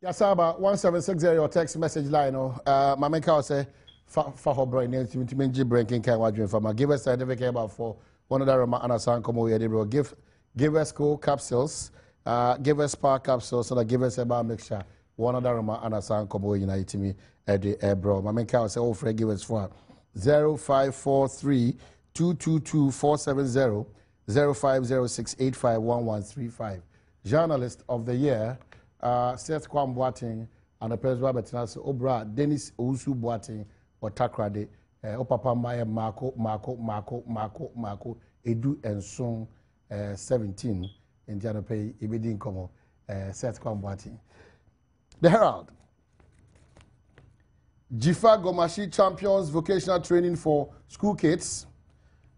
Kasaba 1760 your text message line. My cow say for her brain to menji breaking can watch from give us certificate about for one of the Roma and Asan Komo give us cool capsules, give us spa capsules, so that give us about mixture. One of the Roma and Asan Komo United me at the bro. My cow say oh for give us for 0543 222 470 0506 851135. Journalist of the year. Seth Kwam Boating and the President Betenas Obra Dennis Ousu Boating or Takrade Opapa Maya Marco Edu and Song 17 in Janope Ibidin Como Seth Kwam Boating. The Herald Jifa Gomashi champions vocational training for school kids,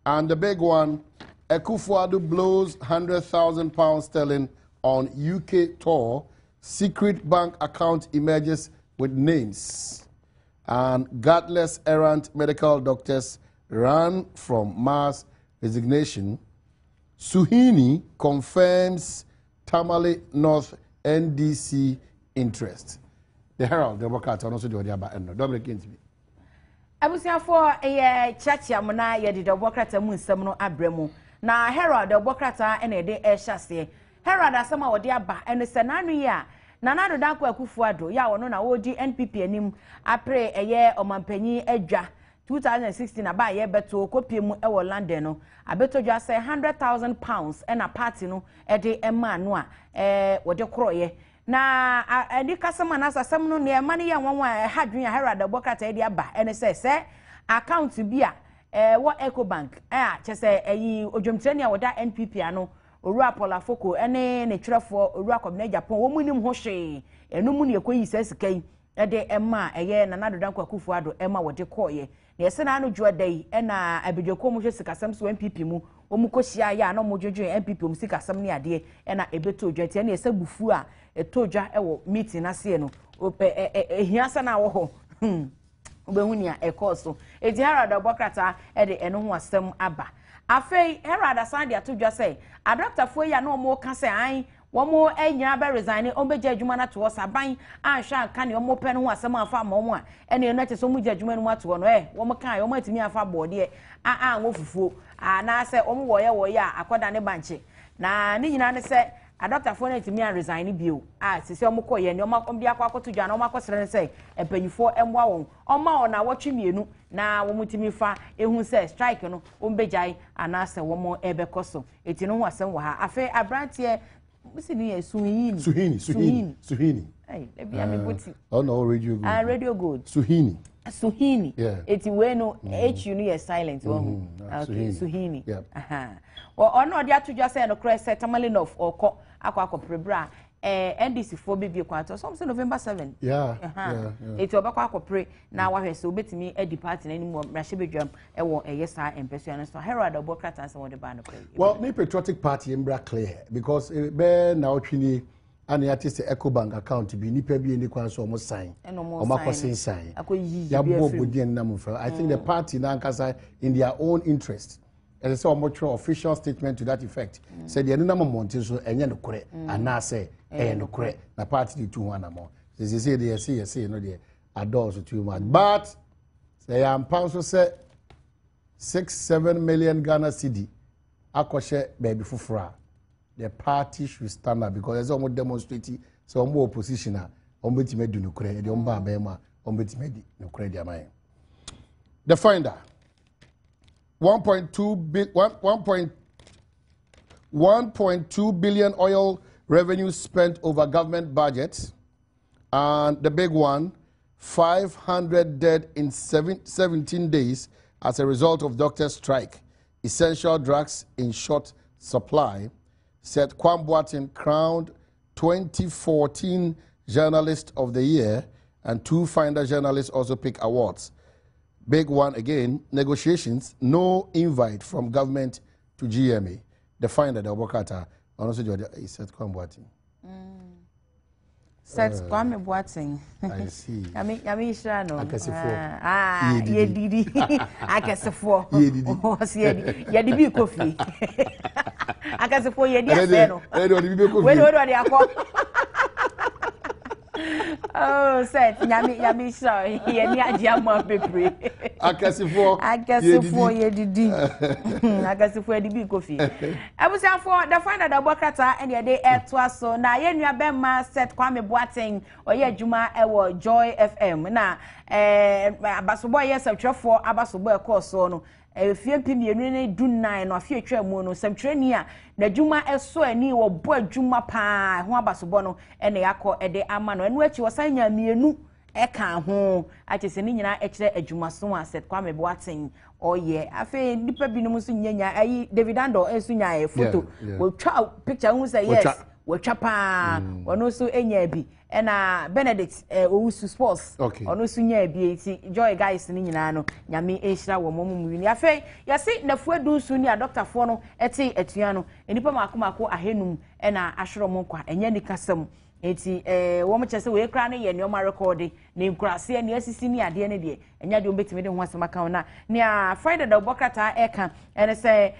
and the big one Ekufuadu blows £100,000 sterling on UK tour. Secret bank account emerges with names, and godless errant medical doctors ran from mass resignation. Suhini confirms Tamale North NDC interest. The Herald, the workout, and also the Odiaba Endo. Double against me. I was here for a chacha mona yedi the workout and Munsamno Abremu. Now, Herald, the workout and a day air chassis. Herald asama Odiaba and the Senania. Nanado Danko Akufuado, ya ono na OG NPP enim apre eye omampanyi edwa 2016 aba ye beto kopiemu e wo London no abeto dwa say £100,000 e na party no e de ema no a wode kroye na edi kasama na asasam no ne ema ne ya wonwa hadwen a Herald Abokata e de aba ene se account bi a wo Ecobank chese eyi odwomtani a woda NPP ano Orua Pola Foko ene ne twerefo Orua Kobne Japan wo munim ho hwe enu mu ne ekoyi sesikai e de ema eye Nanado Danko Akufuado ema wode koye na yese na anu juadai e na abedweko mu hwe sikasam so MPP mu wo mu kohia ya na mo dwodwe MPP mu sikasam ne ade e na ebeto odwate na yese bufu a etodwa e wo meeting ase no ehiasa na wo ho obehunia ekoso eti Herald Abokata e de eno ho asem aba afei Herald Asandi atodwa say a doctor for ya no mo ka say an wo mo enya be resign o beje adwuma na to saban anhwa aka ne mo pɛ no ho asɛm afa ma mo a ene no kyese o mo gye adwuma no ato no wo mo kan wo mo atimi afa boode wo fufuo na sɛ o mo woye a akoda ne banche na ne nyina ne sɛ a doctor for na atimi an resign bio sisi o mo koye ne o ma bi akwa akoto dwa na o ma kosere ne sɛ empanyifo emwa won o ma ona wo twemienu na wo mutimi fa ehun se strike no o mbejai anase wo mo ebekoso eti no ho asem wo ha afi abrantie musi ni Suhini eh bia me boti oh no radio good radio good Suhini yeah. Eti we no h you no silent okay Suhini aha ono dia to just say no cross Tamale North oko akwa prebra NDC for baby kwato some say November 7 yeah eti obakwa akopre na wahwese obetimi edi party na nimu mrahye ewo yesa empesu no so Herald Abokata say won the ban no. Well, me patriotic party embra clear because be na otwini and ya say Ecobank account bi nipa bi eni kwan so almost sign omakosin sign ya bobo di enam for I think the party na nkasa in their own interest. And so much official statement to that effect said the enam monte so enye no kore anase no kore na party di 2-1 more. They say they no dey adore so too much. But say am pound so say 6-7 million Ghana cedi akoshe baby fufura. The party should stand up because there's almost demonstrating so more opposition on betime do no kore the omba bema on betime di no kore dia man. The finder 1.2 billion oil revenue spent over government budget, and the big one 500 dead in 17 days as a result of doctors' strike. Essential drugs in short supply, said Kwam Boating crowned 2014 Journalist of the Year, and 2 Finder journalists also pick awards. Big one again, negotiations, no invite from government to GMA. The Finder, the Abokata, and also Seth Kwam Boating. Seth Kwam Boating. I see. I mean, Shano. Akesefo. Ye didi. Akesefo. Ye didi. Ye didi coffee. Akesefo ye didi aseno. Where do you Where do you go? Oh, set yami sorry. Ye ni ajiama bebre. Akasifo Yedidi. Akasifo yedidi kofi. Abusiafo the find that Bokrata and ye dey air to so na ye nua bema set Kwame Boateng oye adwuma ewo Joy FM na abasobo ye sabtwefo abasobo e course so no efie pimienu ne dunnan no afie twa mu no samtwreni a na dwuma eso ani wo bo adwuma pa ho abasobo no ene yakọ ede ama no enu achi wasanya mienu eka ho achese ni nyina ekire adwuma so aset Kwame Boateng oye afi nipa binum so nyanya ayi David Ando enso nya photo wo twa picture hu say yes wo twa pa ono so enya bi ena Benedict Owusu Sports ono so nya bi eti Joy guys ni nyina no nyame ehira wo momu ni afi yasi na fuadu su ni a doctor fo no eti atua no enipa makomako ahenum ena ahwero mo kwa enya ni kasam eti wo mo chese we kra ne ye ne o ma record ne nkurase ne asisi ni ade ne de enya de o betime de ho asema kan na ne a Friday da Bokrata eka ene se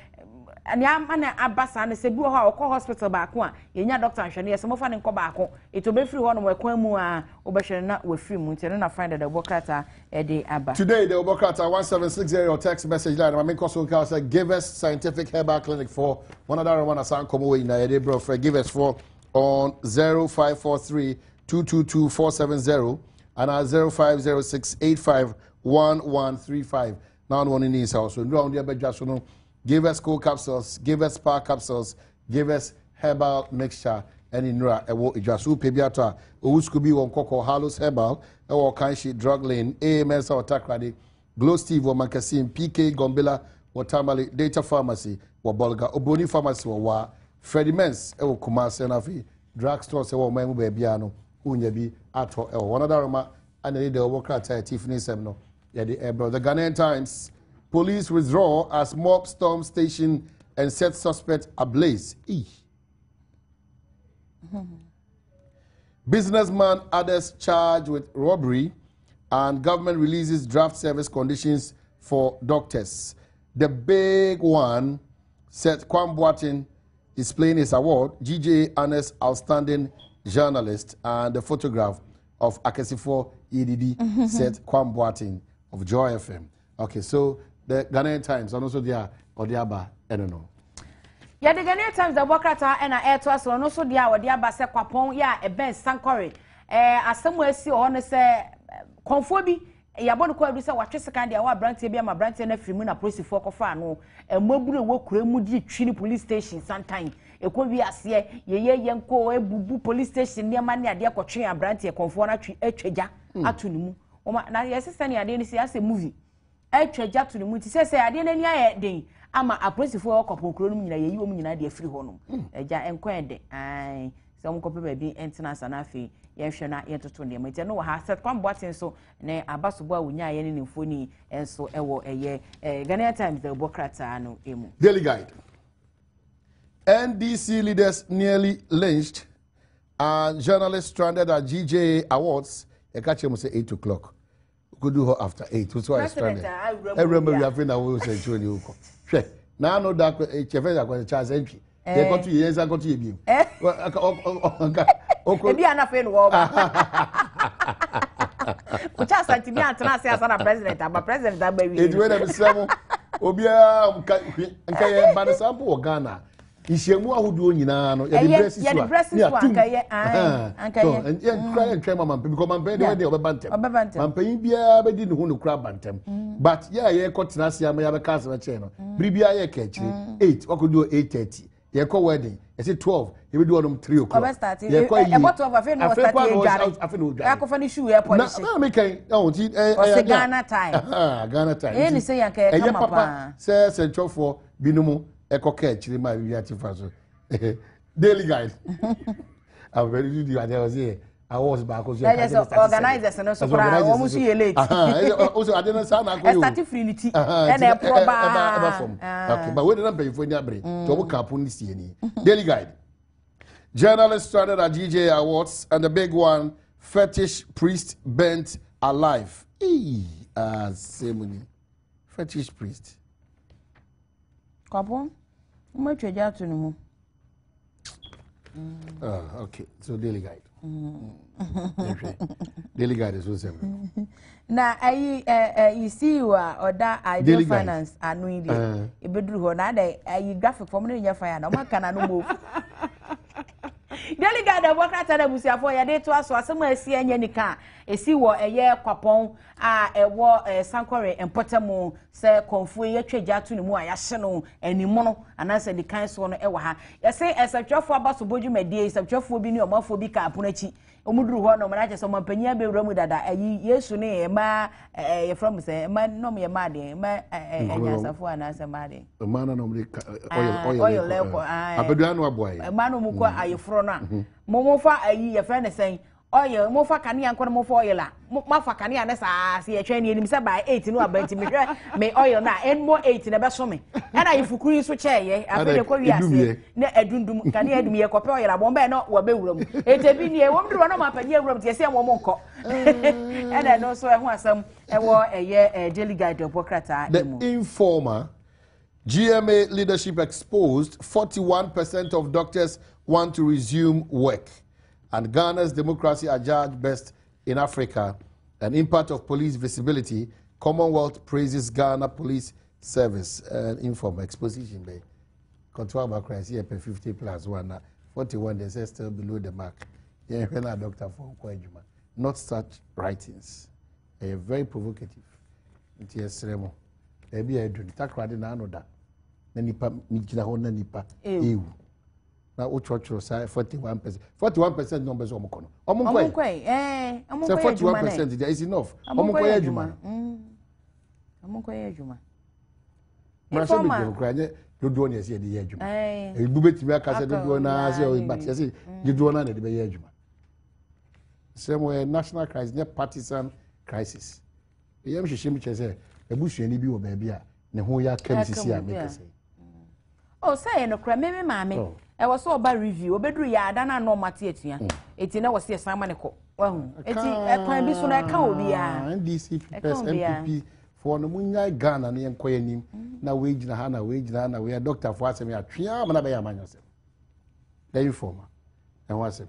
ani amana abasa ne se bi wo ha okọ hospital ba ko a yenya doctor ahwe ne yesemo fa ne nko ba ko eto be free ho no wekwan mu a obehwe na we free mu ntene na Friday da Bokrata de aba today the Bokrata 1760 or text message line my main question say give us scientific herbal clinic for one other one asan come away na ye bro for give us for on 0543 222 470 and 0506 85 1135 now one in his house so round the bedja so no give us cold capsules, give us spa capsules, give us herbal mixture, and in Nura, Ewo Pebiata, Owuskubi, one Coco, Halos Herbal, Ewo Kanshi, Drug Lane, AMS or Takradi, Glow Steve or Mankasim, PK, Gombilla, or Tamale, Data Pharmacy, or Bolga, Oboni Pharmacy, or Wa, Freddy Mens, Ewo Kumasi, Nafi, Drugstores, Ewo Memu Bebiano, Unyabi, Ato, Ewo, one other Roma, and the Bokrata, Tiffany Semno, the Ghanaian Times. Police withdraw as mob storm station and set suspect ablaze. Businessman others charged with robbery and government releases draft service conditions for doctors. The big one said Kwame Boateng displaying his award, GJ Honest Outstanding Journalist, and the photograph of Akasifo EDD said Kwame Boateng of Joy FM. Okay, so the Ghanaian Times and also there or the Aba, I don't know. Yeah, the Ghanaian Times, the Bokrata and air to us, and also there or the Aba se kwapon, yeah, a Ben Sankore. Asem we see on say confobi, yabon ko bi se watwe sekan dia wa branch bia ma branch na frimu na police for kofa no. Mabure wo kure mu di twini police station sometime. Ekwo bi ase ye yenko ebubu police station ne ma ne ade akotwe a branch e konfo na atwaja atunimu. Na yesese ne ade ni se ase movie. Atwaja to the muti say ade na ni aye den ama apolisifoɔ okɔpɔ kuro no nyina yeyi wo nyina de afiri hɔ no agya enkwan de ai sɛ mo kɔpɛ ba bi entena sana afi yɛhwɛ na yɛtoto ne mate no wɔ ha set Kwame Boateng so ne abasobo a wonya ye ne mfoni enso ɛwɔ ɛyɛ Ghanaian Times the Bokrata no emu Daily Guide. NDC leaders nearly lynched and journalists stranded at GJ Awards. I catch him say 8 o'clock. Could do her after 8. So I stranded. I remember you have been away with you. Now I know that Chevez are going to charge entry. They got 2 years, I got to you. Maybe I'm not paying war. Which has to be answered as a president, but president, baby. It's when I'm seven. Obia, and Banasampo or Ghana. Ishemu ahudu nyina no ya de breast ya anka ye and cry and try mama because man pay dey obebantem man pay bia be di ne ho no kura bantem but ye kotena sia ma ya be cast na che no bribia ye ka chiri 8 wakodu 8:30 ye ko wedding ye say 12 ye be do onum 3 o'clock ye ko e bottle of afi no start ye jare ya ko fani shoe ye polish na me kan ti Ghana time Ghana time ye ni say yanka ye kama pa say centrofo binumu Eko catch my so Daily Guide. I'm very good. I was here. I was back. Organizers and also almost late. Also, I didn't sound like started freely. And a proper. Okay, but we didn't pay for your break. So we Daily Guide. Journalists started at GJ Awards, and the big one, fetish priest burnt alive. Same fetish priest. Kapo? Much a to no. Okay. So daily guide. Daily guide is also. Na you see you are that ideal finance anu ide. Ibedru ho na da graphic form no nya fire na o maka na no move. Daily guide the work at the busiafo ya dey to aso asem asi anya nika esi wo eye kwapon a ewo sankore empotemu se konfu ye twagya to ne mu a ya hye no animo no anase di kan so no e wa ha ye se esatwafo abaso bodwumadie esatwafo bi ne omafo bi ka aponachi omuduru ho no mara che so mampania be wura mu dada ayi yesu ne ma ye from se ma no me ma de ma anyasafo anase ma de ma na no me oil abedu anu aboy ma no mu ko ayefro no a mo fa ayi ye friend sen oil mo fa kanea nko mo fa oil a ma fa kanea na saa se ye twen enim se by 8 no abanti me hwe me oil na en mo 8 na be so me e na yefukuri so cheye afede ko wi ase na adundum kanea adum ye kope oil abon be no wa be wuram etebi nie wo mduru no ma panye wuram tie se mo mo nko e na no so e ho asam e wo eye daily guide opokrata emu the informer GMA leadership exposed 41% of doctors want to resume work. And Ghana's democracy adjudged best in Africa. An impact of police visibility. Commonwealth praises Ghana Police Service. Informal exposition. Control by crisis here 50 plus 1. 41 they say still below the mark. Yeah, when a doctor for Kwajuma. Not such writings. They are very provocative. Yes, Remo. Maybe I do. Takradi na anoda. Na nipa mijina ho na nipa. Ewu. Na o church say 41%. 41% numbers omokono. Omonkwe. 41% there is enough. Omonkwe adwuma. Omonkwe adwuma. Ma so be kra nye dodo na ese de adwuma. Ebu betimi aka se dodo na se o but ese dodo na de be adwuma. Same way national crisis, ne partisan crisis. Yem hwehwem chese ebusuani bi wo ba bia ne ho ya kam sisi a make say. Oh say no kra me maame e wo so oba review obeduru ya ada na no mate atua eti na wo se sama ne ko wahu eti ekwan bi so na ka obi a NDC MPP for no munya Ghana ne enkoya nim na we gina ha na we gina na we doctor for asem ya twia ma na be ya manyose the informer and wasem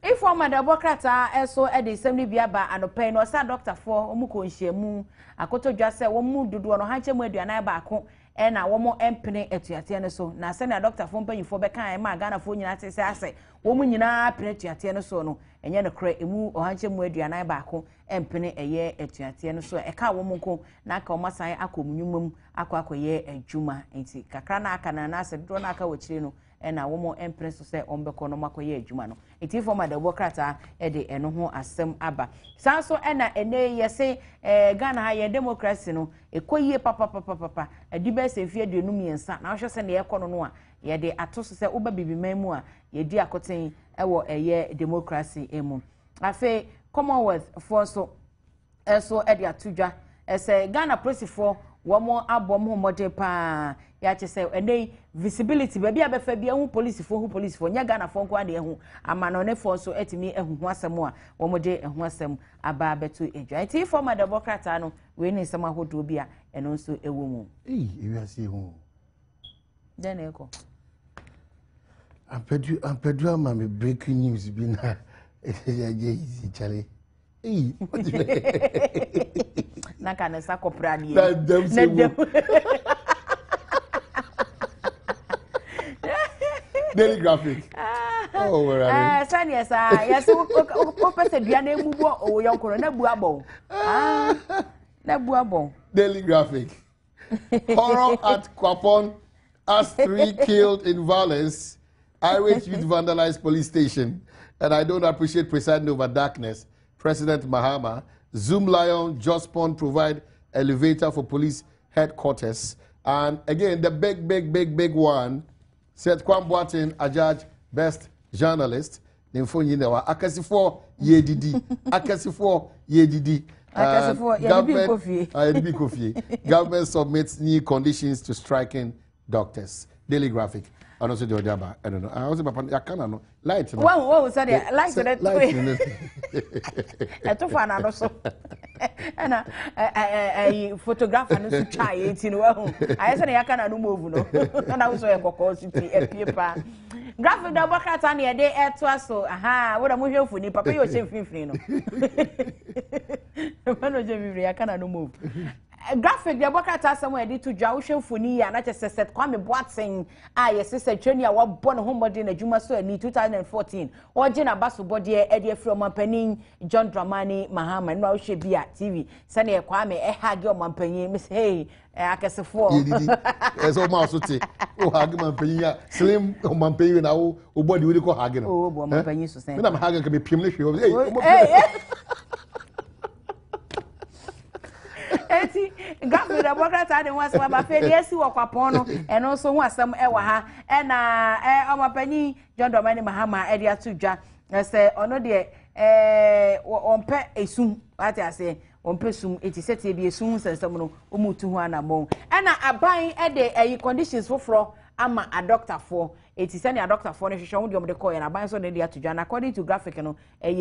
informer the bokrata eso e de semni bia ba anopai no sa doctor for omuko nhyiamu akotodwa se wo mu dodo no hanche mu aduana ba ako na wo mo empene etuate ne so na se na doctor fo mpanyifo be kan ma Ghana fo nyina te se ase wo mu nyina pene etuate ne so no enye ne kra emu ohanche mu aduana ba ako empene eye etuate ne so e ka wo mu nko na aka o masan akomunyumum akwakoye adwuma enti kakra na aka na ase do na aka wo kire no na wo mo empene so se ombeko no makoye adwuma no enti fo ma da bokrata e de eno ho asem aba sanso na ene yese Ghana ha ye democracy no ekoyie papa adibe se fie aduonu miensa na hwese se ne yekono no a ye de atoso se oba bibiman mu a ye di akoten ewo eye democracy emu afi Commonwealth for so eso e de atudwa ese Ghana police for womo abom ho mode pa ya chese ene visibility baby abefa bia hu police for nya Ghana for nko ade hu amano ne for so etimi ehuhu asem a womo de ehu asem aba betu edwa enti former democrat no we ni nsem ahodo bia eno nso ewo mu ewi ase hu den eko ampedu ama me breaking news bi na easy chale na kana sa kopra die na dem daily graphic oh where are sani esa yes o pese dua na emubo o yonkoro na bu abon na bu abon daily graphic horror at Kwapon as 3 killed in violence. Irish youth vandalized police station, and I don't appreciate presiding over darkness. President Mahama, Zoom Lion, Jospon provide elevator for police headquarters. And again, the big one, said Kwam Boateng, a judge, best journalist. Akasifo Yedidi. Akasifo Yedidi. Government submits new conditions to striking doctors. Daily graphic. And also the other, I don't know. I was about Yakana, light. Wow, sorry, light. I took one also. And I photograph and also try it in well. I said Yakana no move, no. And I was a city, a paper. Graphic the Bocrata near day air to us so aha what am here for ni papa you shame free no. Man Jimmy I cannot move. Graphic the Bocrata somewhere did to Jawshin Funi and I just said Kwame Boateng yes sister Junior was born homebody in a Juma so in 2014 or Jenna Basu body Eddie from Mampeni John Dramani Mahama no she be at TV Sunny Kwame hag your Mampeni Miss Hey I guess a four as all mouse would say oh hag Mampeni slim Mampeni now oh body will call Hagen oh Mampeni so saying I'm Hagen can be pimlish Eti Graphic the Bocrata de was my fair see what Kwapono and also was some ewa and Mampeni John Dramani Mahama Eddie Tuja say ono de on pe esum what I say on pesum eti sete bi esum sensem no omutu ho anamon and aban e de conditions for ama a doctor for eti send a doctor for no hwehwe wo de call and aban so de atudwa according to Graphic no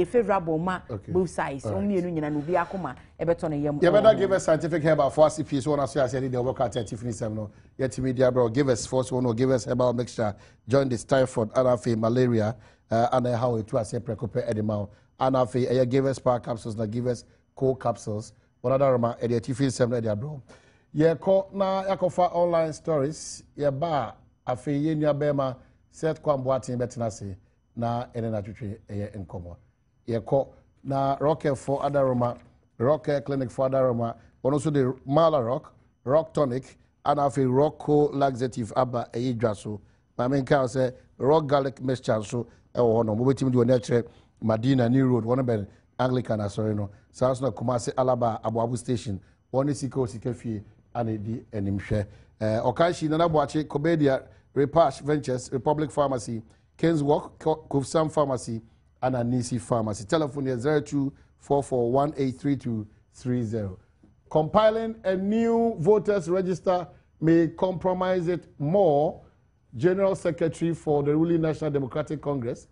favorable ma both sides so mienu nyina no bi akoma e beto no yam you better give us scientific help for CP so na so as the work at Tiffany 7 no yet media bro give us first one or give us herbal mixture join this typhoid anafe malaria and how it was a precope edema anafe give us power capsules na give us cold capsules what other ma e the Tiffany 7 the bro ye ko na yakofa online stories ye ba afe ye nua bema set kwa Boateng betina se na ene na twetwe eye nkomo ye ko na rocket for adaroma rocket clinic for adaroma also the mala rock tonic and afe rocko laxative aba eye dwaso ma men ka say rock garlic mixture so e wo hono mo betimi di onetre Madina New Road one ben Anglican asori no sounds na Kumasi Alaba Abuabu station one sika fie anedi enimhwe Okanshi Nana Boache Kobedia Repash Ventures Republic Pharmacy Kens Walk Kovsam Pharmacy and Anisi Pharmacy telephone here 0244183230 compiling a new voters register may compromise it more. General Secretary for the ruling National Democratic Congress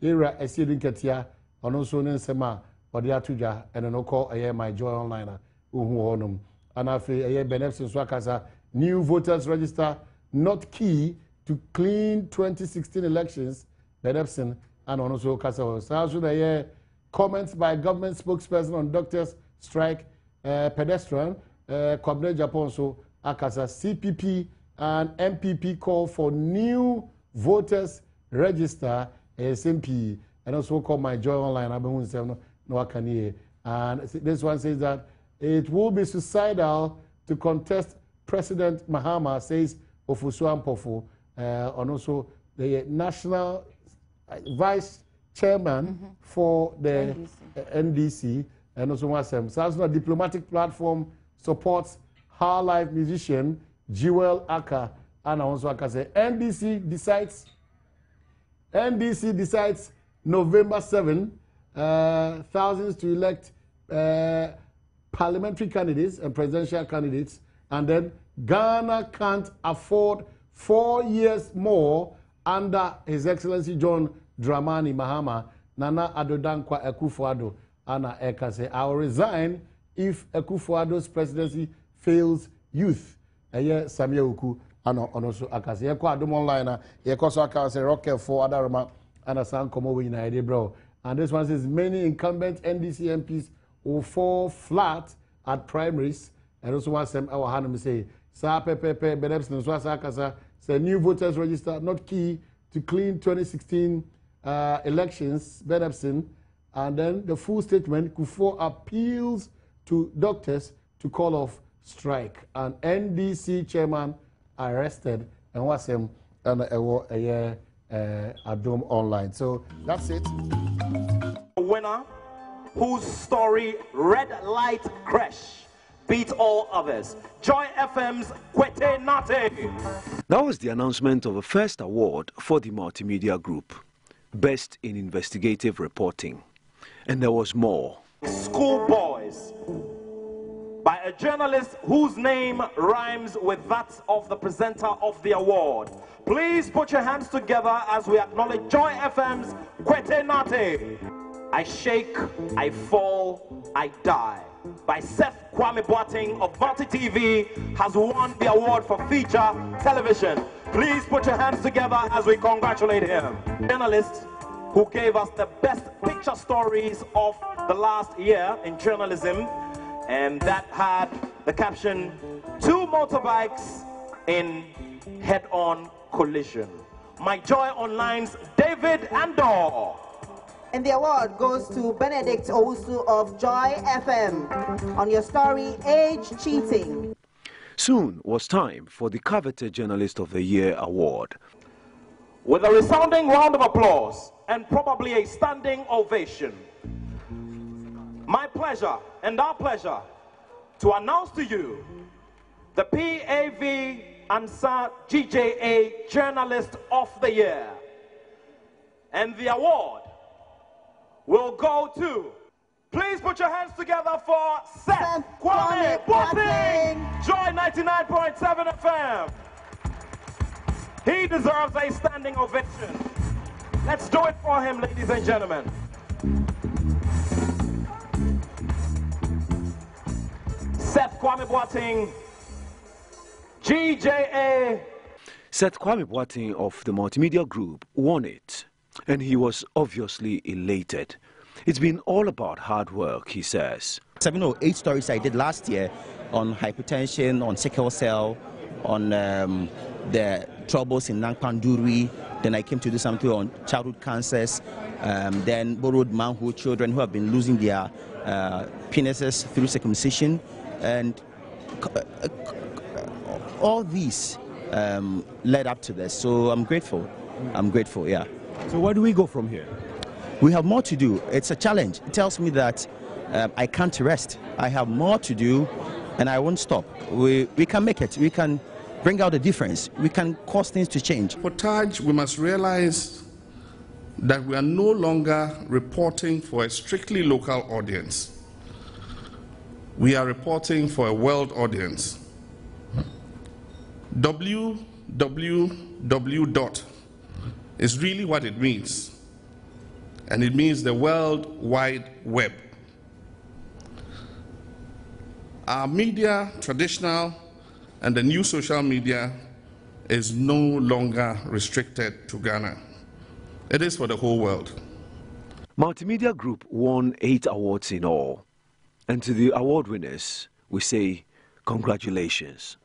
Ira Esidin Ketia Onoso Nsema Odiatuja and an oko my joy online honum and afi benefits swakasa new voters register not key to clean 2016 elections benefits and also kasa so comments by government spokesperson on doctors strike pedestrian Kwabena Japan so akasa CPP and MPP call for new voters register SMP and also call my joy online and this one says that it will be suicidal to contest President Mahama, says Ofusu Ampofo, and also the national vice chairman for the NDC, and also Asem. Asem diplomatic platform supports her live musician Jewel Aka, and also Aka say NDC decides November 7, thousands to elect parliamentary candidates and presidential candidates, and then Ghana can't afford 4 years more under His Excellency John Dramani Mahama. Nana Adodankwa Akufo-Addo Anna Eka say, I will resign if Akufo-Addo's presidency fails youth. Eye Samia Uku ano onoso akase. Ye kwa Adom online ye kwa so akase rocket for Adaroma and San Komo we na bro. And this one says many incumbent NDC MPs will fall flat at primaries. And also want some our hand say sa pepe beneps no so akasa say new voters register not key to clean 2016 elections benepsin. And then the full statement Kufo appeals to doctors to call off strike. And NDC chairman arrested and was him and Adom online. So that's it. A winner whose story Red Light Crash beat all others. Joy FM's Kwete Nate. That was the announcement of the first award for the multimedia group, Best in Investigative Reporting. And there was more. Schoolboys, by a journalist whose name rhymes with that of the presenter of the award. Please put your hands together as we acknowledge Joy FM's Kwete Nate. I shake, I fall, I die. By Seth Kwame Boateng of Multi TV has won the award for feature television. Please put your hands together as we congratulate him. Journalist who gave us the best picture stories of the last year in journalism, and that had the caption, 2 motorbikes in head-on collision. My Joy Online's David Andor. And the award goes to Benedict Owusu of Joy FM on your story, Age Cheating. Soon was time for the coveted Journalist of the Year award. With a resounding round of applause and probably a standing ovation, my pleasure and our pleasure to announce to you the PAV Ansa GJA Journalist of the Year. And the award will go to, please put your hands together for Seth Kwame Boateng, Joy 99.7 FM. He deserves a standing ovation. Let's do it for him, ladies and gentlemen. Seth Kwame Boateng, GJA. Seth Kwame Boateng of the Multimedia Group won it, and he was obviously elated. It's been all about hard work, he says. 7 or 8 stories I did last year on hypertension, on sickle cell, on the troubles in Nangpanduri. Then I came to do something on childhood cancers, then borrowed manhood children who have been losing their penises through circumcision, and all these led up to this. So I'm grateful. Yeah. So where do we go from here? We have more to do. It's a challenge. It tells me that I can't rest. I have more to do, and I won't stop. We can make it. We can bring out a difference. We can cause things to change. For Taj, we must realize that we are no longer reporting for a strictly local audience. We are reporting for a world audience. www. is really what it means. And it means the World Wide Web. Our media, traditional and the new social media, is no longer restricted to Ghana. It is for the whole world. Multimedia Group won 8 awards in all. And to the award winners, we say congratulations.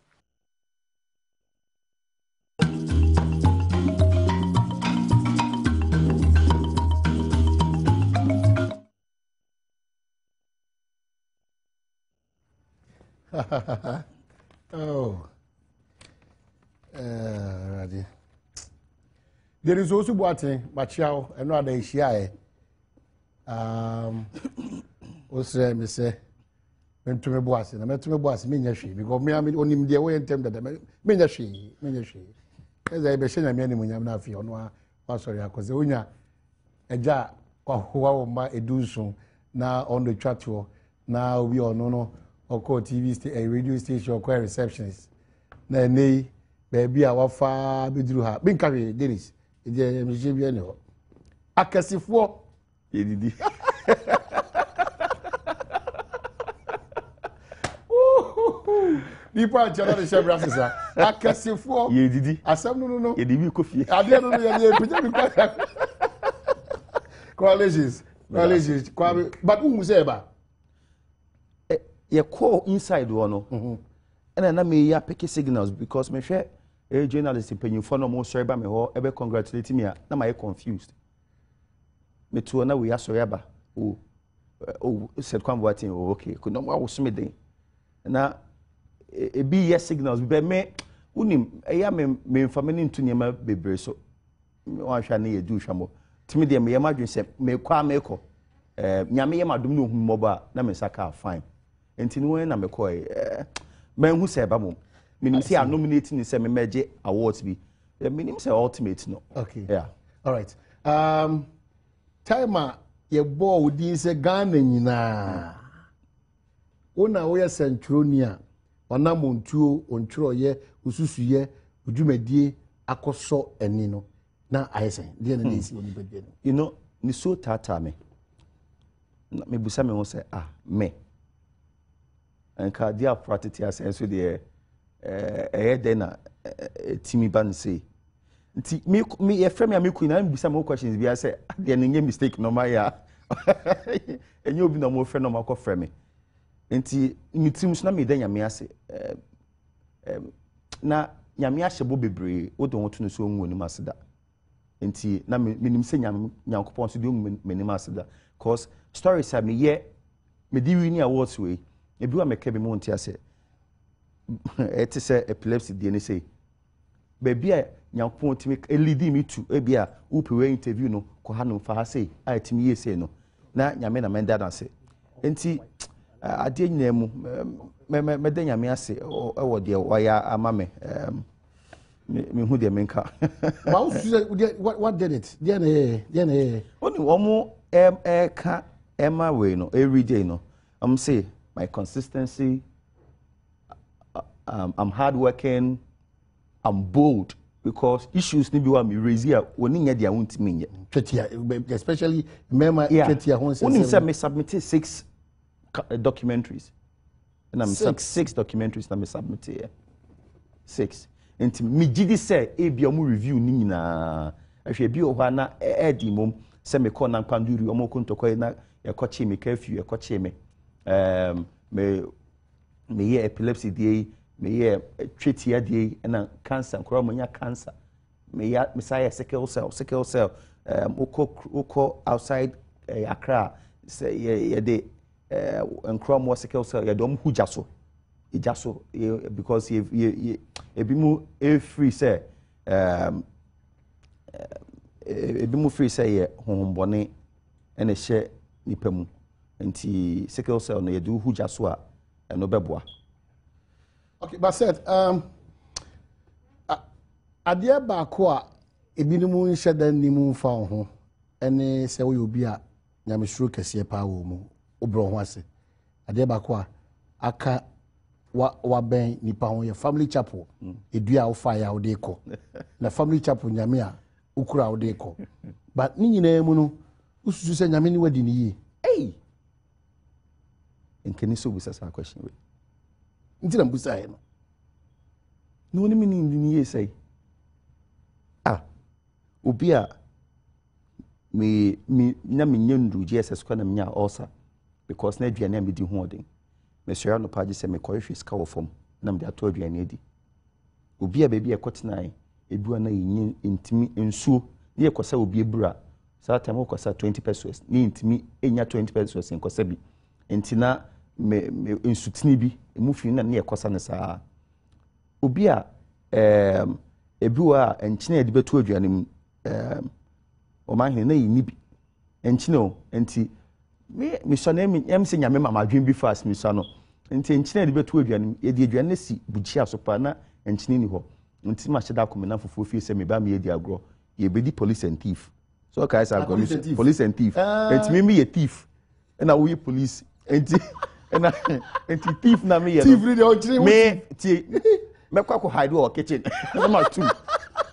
Oh. There is also Boateng, Machiao, and no other Ishia. Also, me say, when to me boss, and I met to me boss, Minashi, because me, I mean, only the way in terms that Minashi. As I be saying, I mean, when I'm not feeling, no, sorry, because the winner, a jar, or my education, now on the chat, now we all know. Or call TV a radio station or call receptionist. Na nei baby our far be through her. Been carry Dennis. It's a no. Akasifo. Yedidi. People are telling the chef sir. Akasifo. Yedidi. Asem no. Yedibi kofi. Ade no ye Coalitions. But who say ba? You call inside one, and then me pick signals because me share a journalist in penny for no more sorry about me or ever congratulating me. Now I confused. Me too now we are sorry about said come Boateng okay could not was me then. Now a be yes signals but me unim me family into nyama bebre so one shall need do shamo. To me, the me imagine say me kwa meko nyame yema dum no humoba na me saka fine. Enti no na me koy man who say ba mom menim say I'm nominating say me meje awards bi menim say ultimate no. Okay. Yeah. All right. Time ye bo wodi say Ghana nyina. Ona wo ye centronia ona montuo ontro ye ususuye udwumadie akoso ani no na ayesen de na isi oni bedie no. You know ni so tata me me busa me won say me and cardia practice and so the then timi ban say nti me ye frame me queen na bisa mo questions bi say there no mistake no ma ya enye obi na mo frame no ma ko frame nti me tim so na me da nyame ase na nyame ahye bo bebre wo do woto no so onwu ni maseda nti na me nim se nyankopon so de onwu me ni maseda cause stories are me ye me di wini awards we ebi wa meka bi mo nti ase it is epilepsy de ni say baby a nyankopon timi elidi me tu ebi a wo pewe interview no ko ha no fa ha say a timi ye say no na nyame na menda dan say nti ade nyina mu me da nyame ase e wo de waya ama me hu de menka what did it dia na oni omo ka Emma we no every day no I'm say my consistency I'm hardworking I'm bold because issues ni bi wa me raise here oni nya dia won't me nya especially mema twetia ho say oni say me submitted 6 documentaries and I'm 6 documentaries na me submit here 6 and me gidi say e bia mu review ni nyina ahwe bi o hwa na edi mom say me call na kwanduri omo kontokoi na ekochi me curfew ekochi me me ye epilepsy dey me ye treatia dey na cancer kora monya cancer me ya me say sickle cell oko outside Accra say ye dey nkrom was sickle cell ye dom hujaso ijaso because ye ebi mu free say ebi mu free say ye honhombone ene hye nipa mu nti sickle cell no ye do hujaso a eno beboa. Okay, but said adia ba ko a ebi ni mu nhye dan ni mu fa ho ene se wo obi a nyamesuro kese pa wo mu obro ho ase adia ba ko a aka wa ben nipa ho ye family chapel edua wo fa ya wo de ko na family chapel nyame a ukura wo de ko but ni nyina mu no ususu se nyame ni wadi ni yi enkeni so busa sa question we nti na mbusa he no ni mini ni ye say obi a me na me nyendu Jesus kwa na me nya also because na aduane am di ho odin me sure no page say me kohwe ska wo fom na me ato aduane adi obi a baby e kotenai ebu na yin intimi ensuo ne ekosa obi ebura saa time okosa 20 pesos ni intimi enya 20 pesos enkosa bi entina me ensutini bi emu fi na ne ekosa ne saa obi a ebu a enchine edi beto aduane mu o ma hene na yini bi enchine o enti me so na em se nyame mama adwen bi fast me so no enti enchine edi beto aduane mu edi aduane si buchi asopa na enchine ni ho enti ma hyeda komena fofo fi se me ba me edi agro ye bedi police and thief so kai sa police and thief enti me ye thief na wo ye police enti enti thief na me ye thief really o chire me ti me kwa hide o kitchen number 2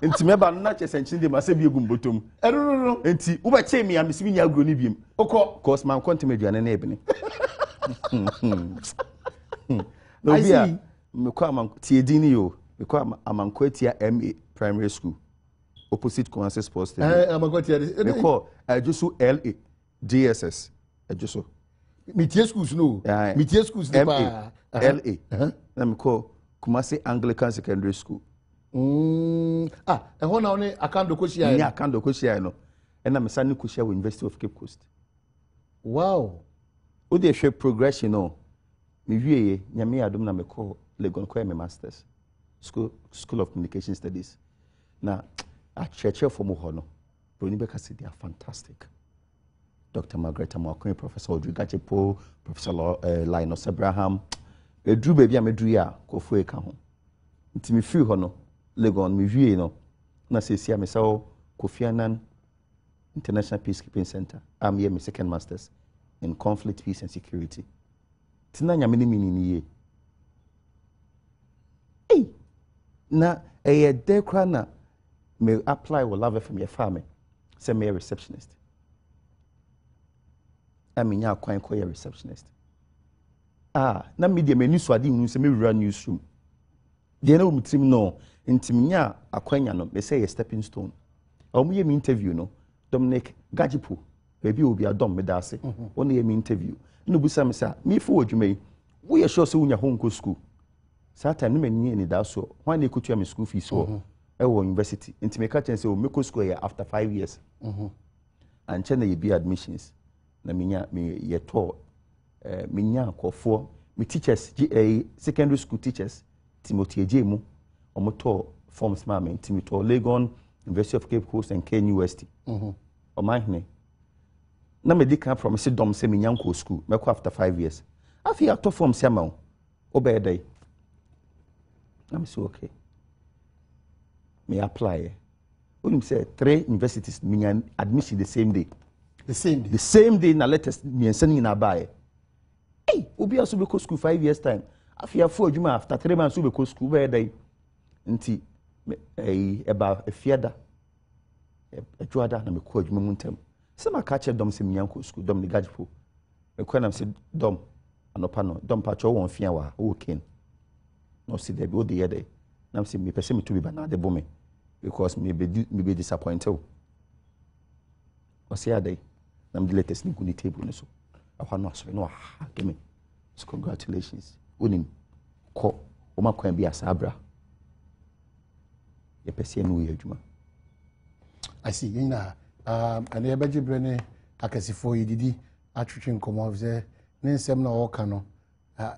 enti me ba na che senchi de ma se bi egum botom no enti wo ba che me am si nya agro ni biem okọ cause man continue aduane na ebini no bia me kwa man ti edini yo me kwa amanko atia MA primary school opposite Kumasi Sports Stadium amanko atia me kwa ajusu LA DSS ajusu metie schools no metie schools de pa LA na me kwa Kumasi Anglican Secondary School e ho na one akando ko shia ni akando ko shia no e na me sani ko shia University of Cape Coast. Wow, o de hwe progression no me wieye nyame Adom na me ko Legon ko me masters school of communication studies na a church for mo ho no broni be ka se they are fantastic. Dr. Margaret Amakwe, Professor Odriga Chepo, Professor Linus Abraham edru ba bia medru ya kofu e ka ho nti me free ho no Legon me wie no na sesia me saw Kofi Annan International Peacekeeping Center. I'm here my second masters in conflict, peace and security. Tina nyame ni ye. Na de kra na me apply wo love from your family. Say me a receptionist. I mean ya kwan ko your receptionist. Na media me news adi hu say me run newsroom. de na umtrim no intiminya akwanya no me say a stepping stone omuye me interview no Dominic Gajipo baby obi Adom me da ase wona ye me interview no busa me say me fo odwuma we sure say unya honko school that time no many ni da so when they could me school fees so I was university into me catch and say me go school here after 5 years and chena ye be admissions na me ye to me nya akofo me teachers secondary school teachers Timothy Ejemu omoto forms ma me Timothy Legon University of Cape Coast and KNUST o man hne na me dika from say dom say me nya nko school me after 5 years afi ato forms ya ma obey I'm so okay. Me apply. When you say 3 universities, me admission the same day. The same day. The same day na latest me sending in a buy. Hey, obi aso be go school 5 years time. Afia 4 juma after 3 months we go school where day. Nti eba efiada. Ejuada na me ko adwuma muntem. Se ma ka che dom se me yanko school dom ni Gajipo. Me ko na se dom anopa no dom pa cho won fia wa o ken. No see there be the year now see me person me to be banana bomb because me be disappointed o see day nam the latest ni kuni table no so I no so no give me so congratulations onim ko o ma kwan bi asabra ye person no ye adwuma I see ina and ye beji brene akasifo yididi atwetwe nkomo ze ne nsem na wo ka no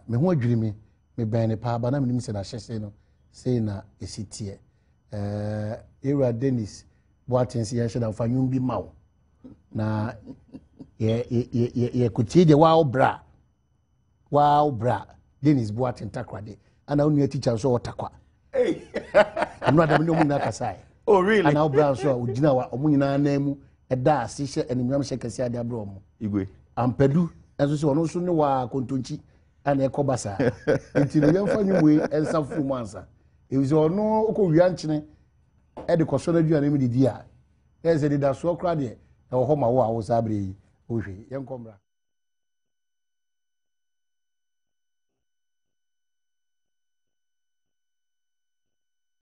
me ho adwiri me bane pa ba na me nim se na hyese no sei na esitie era Dennis Boatensi ya sheda fa nwum bi mawo na ye kutie de wow bra Dennis Boaten takwade ana onu teacher so otakwa anu adam no mu na kasai oh really ana bra so ugina wa omunyina na mu eda asihye enimram hye Kesee ade abro mu igwe ampadu enso so ono so ne wa kontonchi ana ekobasa nti no yemfa nyumwe ensa fu mansa ewize ono okowia nchene e de koso na duane mi didi a eze de da so kra de e wo ho ma wo a wo sabre yi ohwe yenkomra